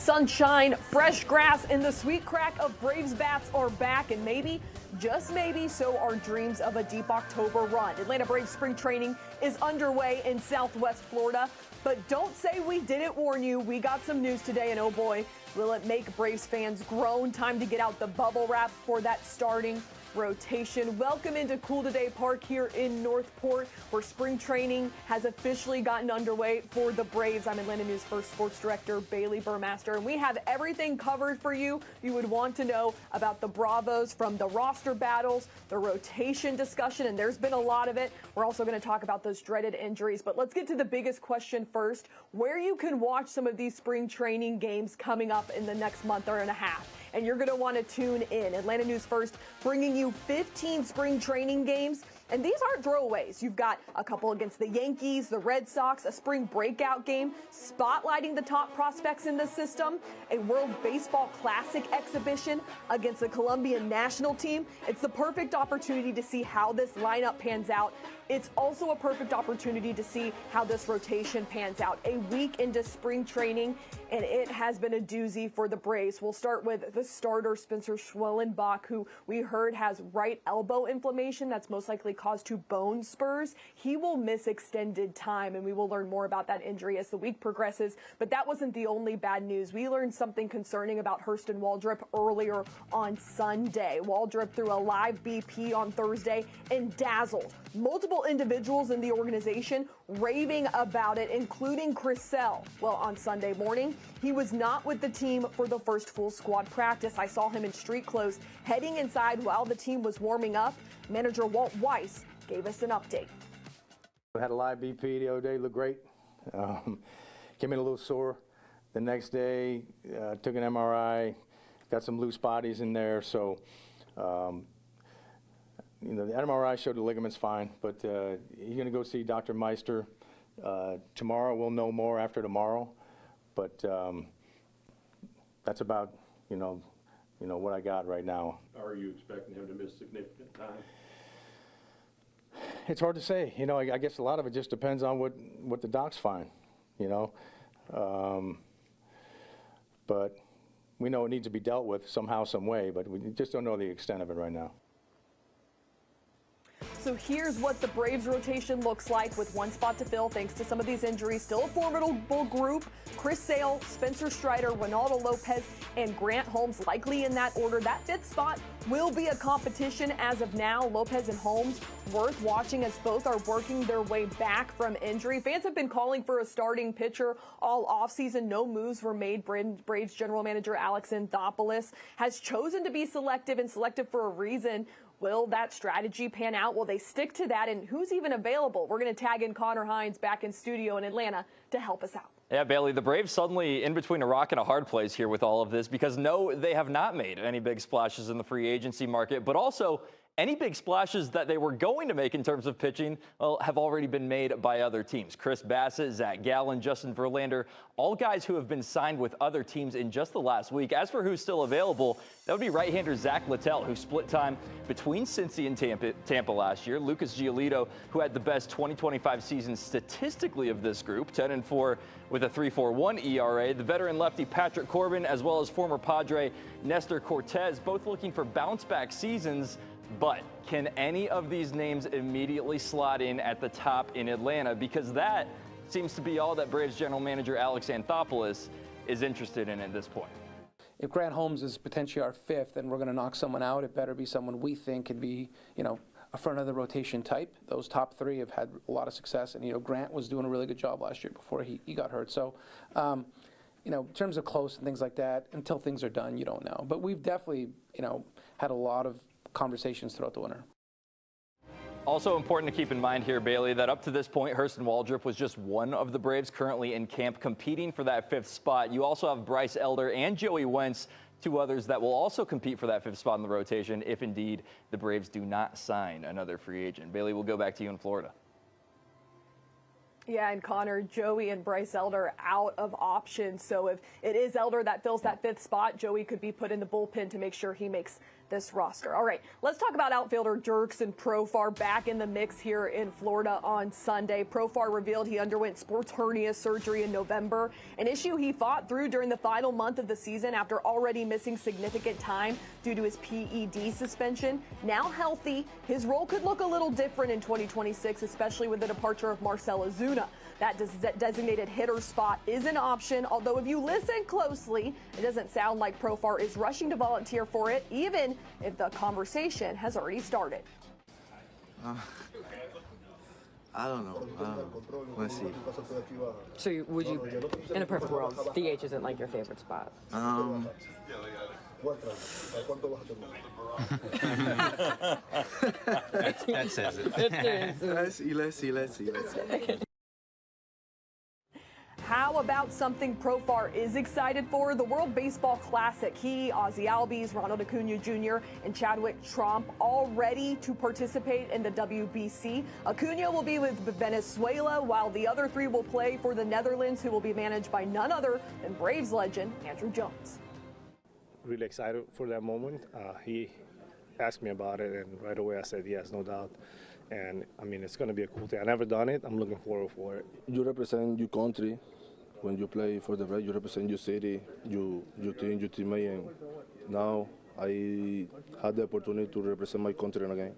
Sunshine, fresh grass, and the sweet crack of Braves bats are back, and maybe, just maybe, so are dreams of a deep October run. Atlanta Braves spring training is underway in Southwest Florida, but don't say we didn't warn you. We got some news today, and oh boy, will it make Braves fans groan. Time to get out the bubble wrap for that starting rotation. Welcome into Cool Today Park here in Northport, where spring training has officially gotten underway for the Braves. I'm Atlanta News First Sports Director Baillie Burmaster, and we have everything covered for you would want to know about the Bravos, from the roster battles, the rotation discussion, and there's been a lot of it. We're also going to talk about those dreaded injuries, but let's get to the biggest question first: where you can watch some of these spring training games coming up in the next month and a half. And you're going to want to tune in. Atlanta News First bringing you 15 spring training games. And these aren't throwaways. You've got a couple against the Yankees, the Red Sox, a spring breakout game, spotlighting the top prospects in the system, a World Baseball Classic exhibition against the Colombian national team. It's the perfect opportunity to see how this lineup pans out. It's also a perfect opportunity to see how this rotation pans out. A week into spring training, and it has been a doozy for the Braves. We'll start with the starter, Spencer Schwellenbach, who we heard has right elbow inflammation that's most likely caused to bone spurs. He will miss extended time, and we will learn more about that injury as the week progresses. But that wasn't the only bad news. We learned something concerning about Hurston Waldrep earlier on Sunday. Waldrep threw a live BP on Thursday and dazzled multiple individuals in the organization, raving about it, including Chris Sale. Well, on Sunday morning, he was not with the team for the first full squad practice. I saw him in street clothes heading inside while the team was warming up. Manager Walt Weiss gave us an update. I had a live BP the other day, looked great. Came in a little sore. The next day, took an MRI, got some loose bodies in there, so the MRI showed the ligaments fine, but he's going to go see Dr. Meister tomorrow. We'll know more after tomorrow, but that's about what I got right now. Are you expecting him to miss significant time? It's hard to say. I guess a lot of it just depends on what the docs find. But we know it needs to be dealt with somehow, some way, but we just don't know the extent of it right now. So here's what the Braves rotation looks like, with one spot to fill thanks to some of these injuries. Still a formidable group: Chris Sale, Spencer Strider, Ronaldo Lopez, and Grant Holmes, likely in that order. That fifth spot will be a competition as of now. Lopez and Holmes worth watching, as both are working their way back from injury. Fans have been calling for a starting pitcher all offseason. No moves were made. Braves general manager Alex Anthopoulos has chosen to be selective, and selective for a reason. Will that strategy pan out? Will they stick to that? And who's even available? We're going to tag in Connor Hines back in studio in Atlanta to help us out. Yeah, Bailey, the Braves suddenly in between a rock and a hard place here with all of this, because no, they have not made any big splashes in the free agency market, but also any big splashes that they were going to make in terms of pitching, well, have already been made by other teams. Chris Bassett, Zach Gallen, Justin Verlander, all guys who have been signed with other teams in just the last week. As for who's still available, that would be right-hander Zach Littell, who split time between Cincy and Tampa last year. Lucas Giolito, who had the best 2025 season statistically of this group, 10-4 with a 3.41 ERA. The veteran lefty Patrick Corbin, as well as former Padre Nestor Cortez, both looking for bounce-back seasons. But can any of these names immediately slot in at the top in Atlanta? Because that seems to be all that Braves general manager Alex Anthopoulos is interested in at this point. If Grant Holmes is potentially our fifth and we're going to knock someone out, it better be someone we think can be, a front of the rotation type. Those top three have had a lot of success, and, Grant was doing a really good job last year before he got hurt. So, in terms of close and things like that, until things are done, you don't know. But we've definitely, had a lot of conversations throughout the winter. Also important to keep in mind here, Bailey, that up to this point, Hurston Waldrep was just one of the Braves currently in camp competing for that fifth spot. You also have Bryce Elder and Joey Wentz, two others that will also compete for that fifth spot in the rotation if indeed the Braves do not sign another free agent. Bailey, we'll go back to you in Florida. Yeah, and Connor, Joey and Bryce Elder out of options. So if it is Elder that fills that fifth spot, Joey could be put in the bullpen to make sure he makes this roster. All right, let's talk about outfielder Jurickson Profar back in the mix here in Florida on Sunday. Profar revealed he underwent sports hernia surgery in November, an issue he fought through during the final month of the season after already missing significant time due to his PED suspension. Now healthy, his role could look a little different in 2026, especially with the departure of Marcell Ozuna. That designated hitter spot is an option, although if you listen closely, it doesn't sound like Profar is rushing to volunteer for it, even if the conversation has already started. I don't know. Let's see. So would you, in a perfect world, DH isn't like your favorite spot? That says it. Let's see. How about something Profar is excited for? The World Baseball Classic. He, Ozzie Albies, Ronald Acuna Jr., and Chadwick Tromp all ready to participate in the WBC. Acuna will be with Venezuela, while the other three will play for the Netherlands, who will be managed by none other than Braves legend Andrew Jones. Really excited for that moment. He asked me about it, and right away I said yes, no doubt. And I mean, it's going to be a cool thing. I've never done it. I'm looking forward for it. You represent your country. When you play for the Braves, you represent your city, your team, your teammate. And now I had the opportunity to represent my country again.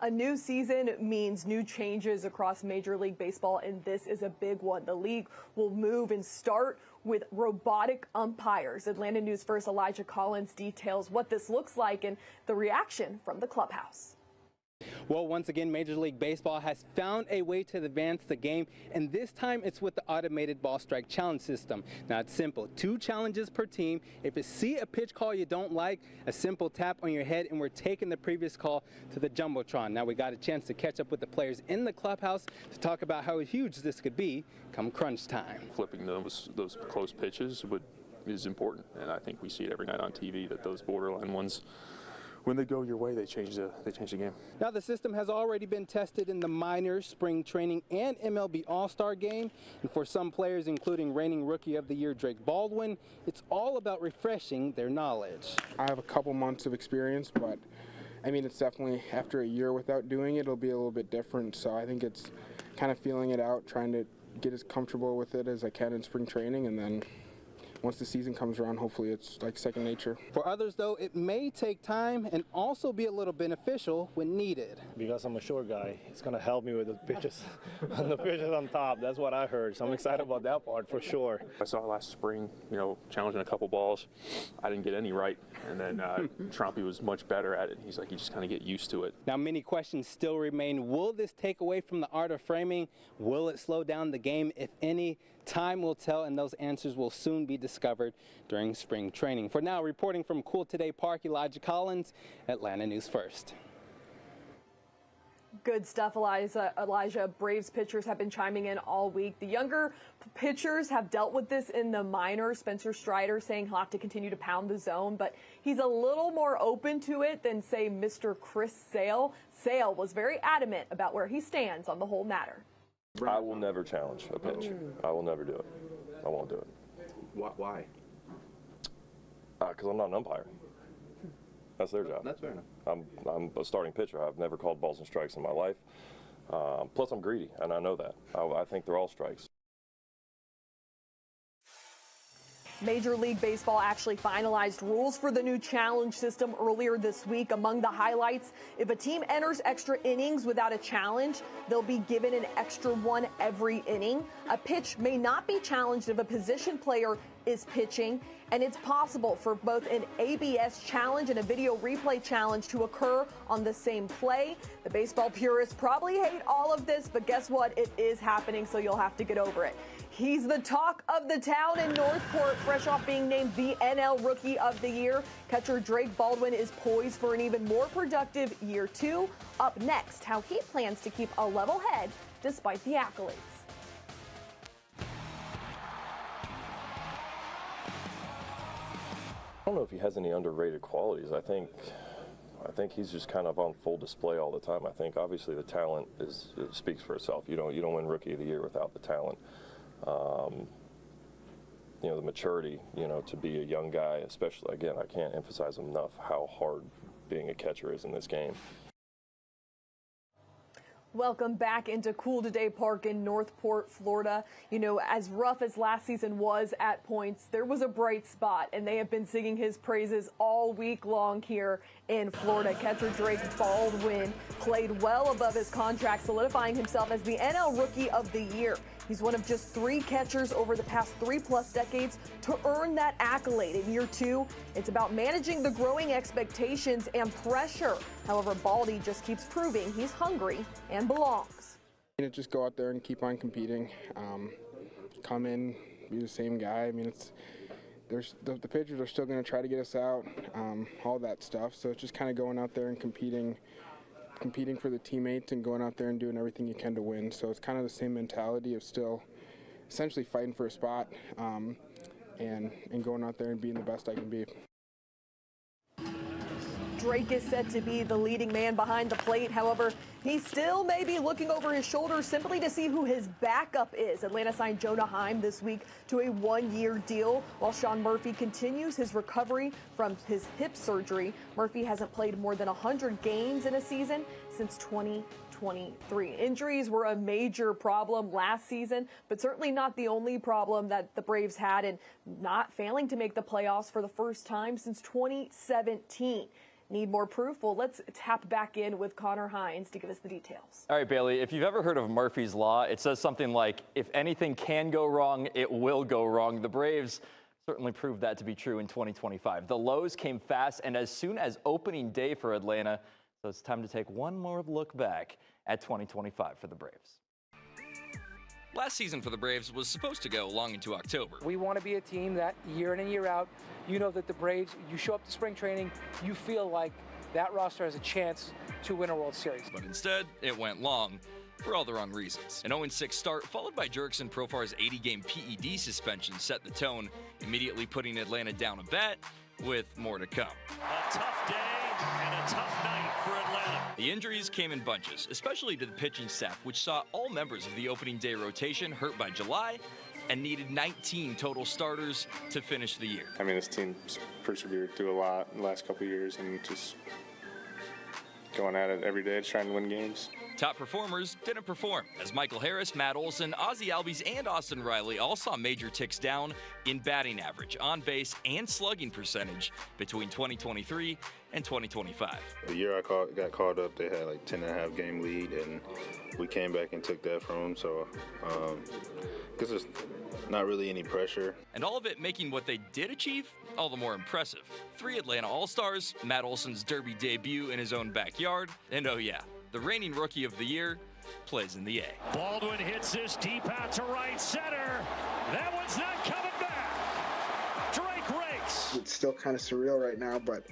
A new season means new changes across Major League Baseball, and this is a big one. The league will move and start with robotic umpires. Atlanta News First Elijah Collins details what this looks like and the reaction from the clubhouse. Well, once again, Major League Baseball has found a way to advance the game, and this time it's with the automated ball strike challenge system. Now, it's simple. 2 challenges per team. If you see a pitch call you don't like, a simple tap on your head, and we're taking the previous call to the Jumbotron. Now, we got a chance to catch up with the players in the clubhouse to talk about how huge this could be come crunch time. Flipping those close pitches is important, and I think we see it every night on TV that those borderline ones, when they go your way, they change the game. Now, the system has already been tested in the minors, spring training, and MLB All-Star game. And for some players, including reigning Rookie of the Year Drake Baldwin, it's all about refreshing their knowledge. I have a couple months of experience, but I mean, it's definitely after a year without doing it, it'll be a little bit different. So I think it's kind of feeling it out, trying to get as comfortable with it as I can in spring training, and then once the season comes around, hopefully it's like second nature. For others, though, it may take time and also be a little beneficial when needed. Because I'm a short guy, it's going to help me with the pitches, on top. That's what I heard. So I'm excited about that part for sure. I saw last spring, challenging a couple balls. I didn't get any right, and then Trumpy was much better at it. He's like, you just kind of get used to it. Now, many questions still remain. Will this take away from the art of framing? Will it slow down the game, if any? Time will tell, and those answers will soon be discovered during spring training. For now, reporting from Cool Today Park, Elijah Collins, Atlanta News First. Good stuff, Elijah. Braves pitchers have been chiming in all week. The younger pitchers have dealt with this in the minors. Spencer Strider saying he'll have to continue to pound the zone, but he's a little more open to it than, say, Mr. Chris Sale. Sale was very adamant about where he stands on the whole matter. I will never challenge a pitch. I will never do it. I won't do it. Why? Because I'm not an umpire. That's their job. That's fair enough. I'm a starting pitcher. I've never called balls and strikes in my life. Plus, I'm greedy, and I know that. I think they're all strikes. Major League Baseball actually finalized rules for the new challenge system earlier this week. Among the highlights, if a team enters extra innings without a challenge, they'll be given an extra one every inning. A pitch may not be challenged if a position player is pitching, and it's possible for both an ABS challenge and a video replay challenge to occur on the same play. The baseball purists probably hate all of this, but guess what? It is happening, so you'll have to get over it. He's the talk of the town in Northport, fresh off being named the NL Rookie of the Year. Catcher Drake Baldwin is poised for an even more productive year 2. Up next, how he plans to keep a level head despite the accolades. I don't know if he has any underrated qualities. I think he's just kind of on full display all the time. I think obviously the talent speaks for itself. You don't win Rookie of the Year without the talent. you know, the maturity, you know, to be a young guy, especially, again, I can't emphasize enough how hard being a catcher is in this game. Welcome back into Cool Today Park in Northport, Florida. You know, as rough as last season was at points, there was a bright spot, and they have been singing his praises all week long here in Florida. Catcher Drake Baldwin played well above his contract, solidifying himself as the NL Rookie of the Year. He's one of just 3 catchers over the past 3+ decades to earn that accolade. In year 2, it's about managing the growing expectations and pressure. However, Baillie just keeps proving he's hungry and belongs. Just go out there and keep on competing. Come in, be the same guy. I mean, the pitchers are still going to try to get us out, all that stuff. So it's just kind of going out there and competing for the teammates and going out there and doing everything you can to win. So it's kind of the same mentality of still essentially fighting for a spot and going out there and being the best I can be. Drake is set to be the leading man behind the plate. However, he still may be looking over his shoulder simply to see who his backup is. Atlanta signed Jonah Heim this week to a 1-year deal, while Sean Murphy continues his recovery from his hip surgery. Murphy hasn't played more than 100 games in a season since 2023. Injuries were a major problem last season, but certainly not the only problem that the Braves had in not failing to make the playoffs for the first time since 2017. Need more proof? Well, let's tap back in with Connor Hines to give us the details. All right, Bailey, if you've ever heard of Murphy's Law, it says something like, if anything can go wrong, it will go wrong. The Braves certainly proved that to be true in 2025. The lows came fast and as soon as opening day for Atlanta, so it's time to take one more look back at 2025 for the Braves. Last season for the Braves was supposed to go long into October. We want to be a team that year in and year out, you know that the Braves, you show up to spring training, you feel like that roster has a chance to win a World Series. But instead, it went long for all the wrong reasons. An 0-6 start, followed by Jurickson Profar's 80-game PED suspension, set the tone, immediately putting Atlanta down a bet, with more to come. A tough day and a tough night for Atlanta. The injuries came in bunches, especially to the pitching staff, which saw all members of the opening day rotation hurt by July and needed 19 total starters to finish the year. I mean, this team's persevered through a lot in the last couple of years and just going at it every day trying to win games. Top performers didn't perform, as Michael Harris, Matt Olson, Ozzie Albies, and Austin Riley all saw major ticks down in batting average, on base, and slugging percentage between 2023 and 2025. The year I got called up, they had like 10.5 game lead, and we came back and took that from them. So, because there's not really any pressure. And all of it making what they did achieve all the more impressive. 3 Atlanta All-Stars, Matt Olson's Derby debut in his own backyard, and oh yeah, the reigning Rookie of the Year plays in the A. Baldwin hits this deep out to right center. That one's not coming back. Drake rakes. It's still kind of surreal right now, but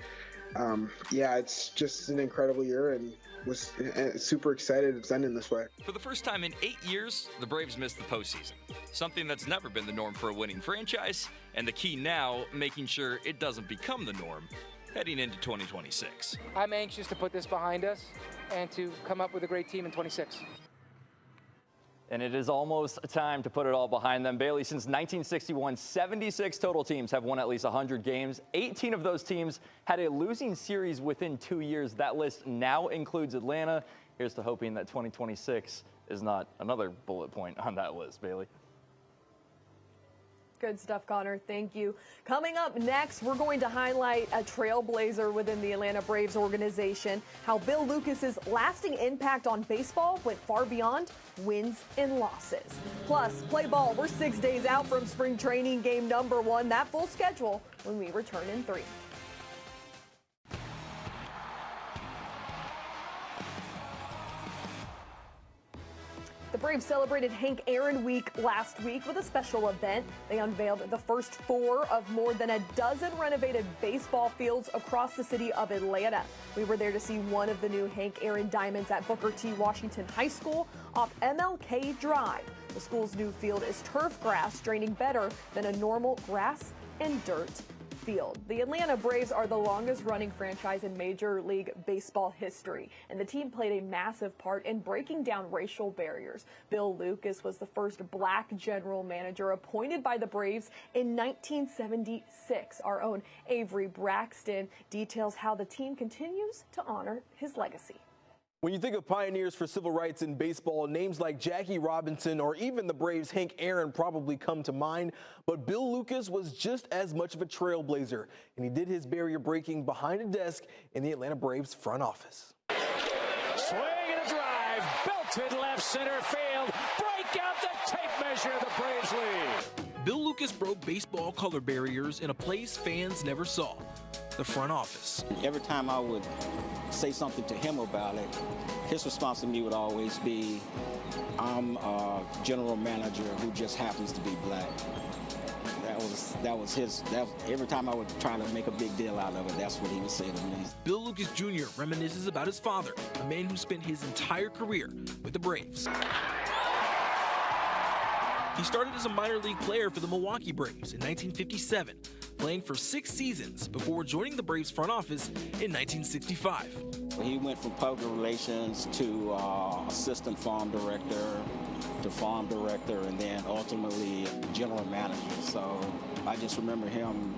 yeah, it's just an incredible year and was super excited it's ending this way. For the first time in 8 years, the Braves missed the postseason. Something that's never been the norm for a winning franchise, and the key now, making sure it doesn't become the norm heading into 2026. I'm anxious to put this behind us and to come up with a great team in 26. And it is almost time to put it all behind them. Bailey, since 1961, 76 total teams have won at least 100 games. 18 of those teams had a losing series within 2 years. That list now includes Atlanta. Here's to hoping that 2026 is not another bullet point on that list, Bailey. Good stuff, Connor. Thank you. Coming up next, we're going to highlight a trailblazer within the Atlanta Braves organization, how Bill Lucas's lasting impact on baseball went far beyond wins and losses. Plus, play ball. We're 6 days out from spring training game number 1. That full schedule when we return in 3. The Braves celebrated Hank Aaron Week last week with a special event. They unveiled the first 4 of more than a dozen renovated baseball fields across the city of Atlanta. We were there to see one of the new Hank Aaron Diamonds at Booker T. Washington High School off MLK Drive. The school's new field is turf grass, draining better than a normal grass and dirt Field. The Atlanta Braves are the longest-running franchise in Major League Baseball history, and the team played a massive part in breaking down racial barriers. Bill Lucas was the first black general manager appointed by the Braves in 1976. Our own Avery Braxton details how the team continues to honor his legacy. When you think of pioneers for civil rights in baseball, names like Jackie Robinson or even the Braves' Hank Aaron probably come to mind. But Bill Lucas was just as much of a trailblazer, and he did his barrier breaking behind a desk in the Atlanta Braves front office. Swing and a drive, belted left center field. Break out the tape measure, the Braves lead. Bill Lucas broke baseball color barriers in a place fans never saw, the front office. Every time I would say something to him about it, his response to me would always be, I'm a general manager who just happens to be black. Every time I would try to make a big deal out of it, that's what he would say to me. Bill Lucas Jr. reminisces about his father, a man who spent his entire career with the Braves. He started as a minor league player for the Milwaukee Braves in 1957, playing for 6 seasons before joining the Braves front office in 1965. He went from public relations to assistant farm director to farm director and then ultimately general manager. So I just remember him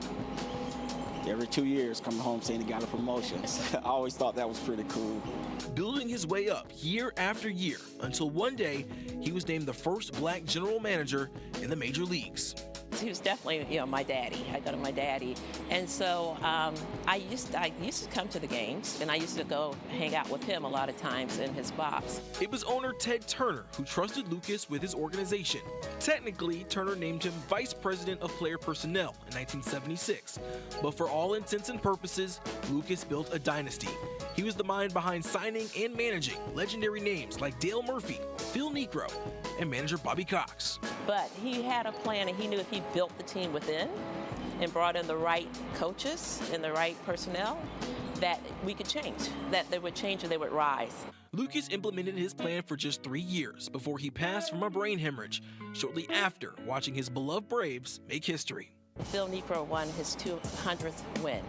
every 2 years coming home saying he got a promotion. I always thought that was pretty cool. Building his way up year after year until one day he was named the first black general manager in the major leagues. He was definitely, my daddy. I got him my daddy. And so I used to come to the games, and I used to go hang out with him a lot of times in his box. It was owner Ted Turner who trusted Lucas with his organization. Technically, Turner named him Vice President of Player Personnel in 1976. But for all intents and purposes, Lucas built a dynasty. He was the mind behind signing and managing legendary names like Dale Murphy, Phil Niekro, and manager Bobby Cox. But he had a plan, and he knew if he built the team within and brought in the right coaches and the right personnel, that we could change, that they would change and they would rise. Lucas implemented his plan for just 3 years before he passed from a brain hemorrhage shortly after watching his beloved Braves make history. Phil Niekro won his 200th win.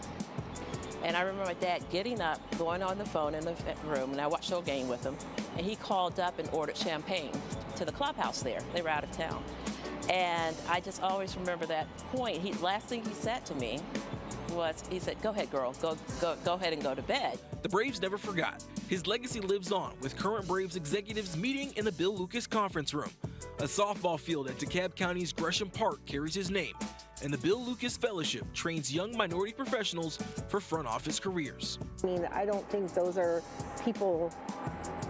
And I remember my dad getting up, going on the phone in the room, and I watched the whole game with him, and he called up and ordered champagne to the clubhouse there. They were out of town. And I just always remember that point. Last thing he said to me was, he said, go ahead, girl, go ahead and go to bed. The Braves never forgot. His legacy lives on, with current Braves executives meeting in the Bill Lucas conference room. A softball field at DeKalb County's Gresham Park carries his name, and the Bill Lucas Fellowship trains young minority professionals for front office careers. I mean, I don't think those are people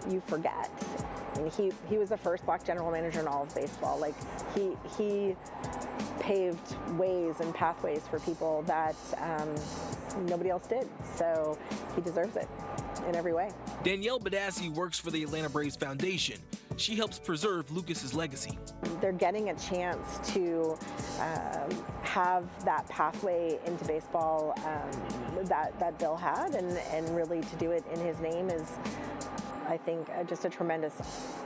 you forget. I mean, he was the first black general manager in all of baseball. Like, he paved ways and pathways for people that nobody else did. So he deserves it in every way. Danielle Badassi works for the Atlanta Braves Foundation. She helps preserve Lucas's legacy. They're getting a chance to have that pathway into baseball that Bill had, and really to do it in his name is, I think, just a tremendous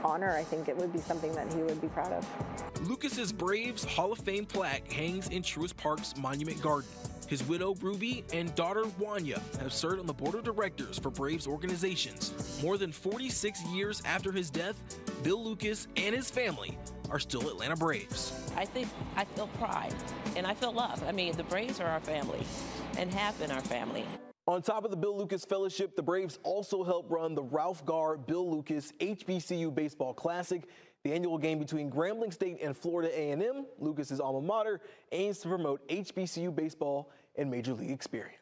honor. I think it would be something that he would be proud of. Lucas's Braves Hall of Fame plaque hangs in Truist Park's Monument Garden. His widow, Ruby, and daughter, Wanya, have served on the board of directors for Braves organizations. More than 46 years after his death, Bill Lucas and his family are still Atlanta Braves. I think I feel pride, and I feel love. I mean, the Braves are our family and have been our family. On top of the Bill Lucas Fellowship, the Braves also help run the Ralph Garr Bill Lucas HBCU Baseball Classic. The annual game between Grambling State and Florida A&M, Lucas's alma mater, aims to promote HBCU baseball and Major League experience.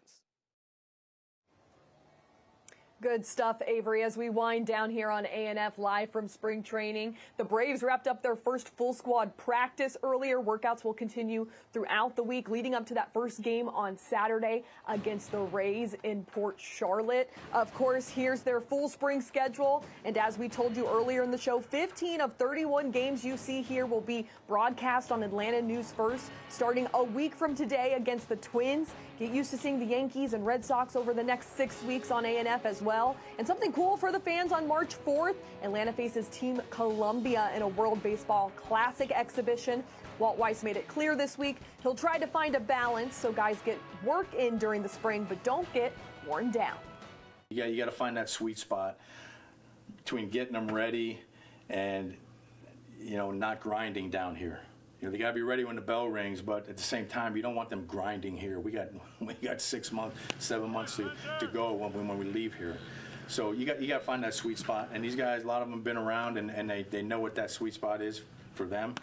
Good stuff, Avery. As we wind down here on ANF live from spring training, the Braves wrapped up their first full squad practice earlier. Workouts will continue throughout the week leading up to that first game on Saturday against the Rays in Port Charlotte. Of course, here's their full spring schedule. And as we told you earlier in the show, 15 of 31 games you see here will be broadcast on Atlanta News First starting a week from today against the Twins. Get used to seeing the Yankees and Red Sox over the next 6 weeks on ANF as well. well. And something cool for the fans on March 4th, Atlanta faces Team Columbia in a World Baseball Classic exhibition. Walt Weiss made it clear this week he'll try to find a balance so guys get work in during the spring but don't get worn down. Yeah, you got to find that sweet spot between getting them ready and, you know, not grinding down here. You know, they got to be ready when the bell rings, but at the same time, you don't want them grinding here. We got 6 months, 7 months to go when we leave here. So you got to find that sweet spot. And these guys, a lot of them have been around, and they know what that sweet spot is for them.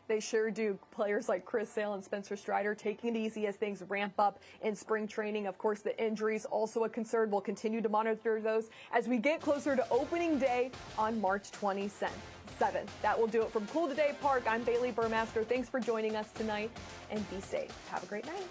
They sure do. Players like Chris Sale and Spencer Strider taking it easy as things ramp up in spring training. Of course, the injuries also a concern. We'll continue to monitor those as we get closer to opening day on March 27th. That will do it from Cool Today Park. I'm Baillie Burmaster. Thanks for joining us tonight, and be safe. Have a great night.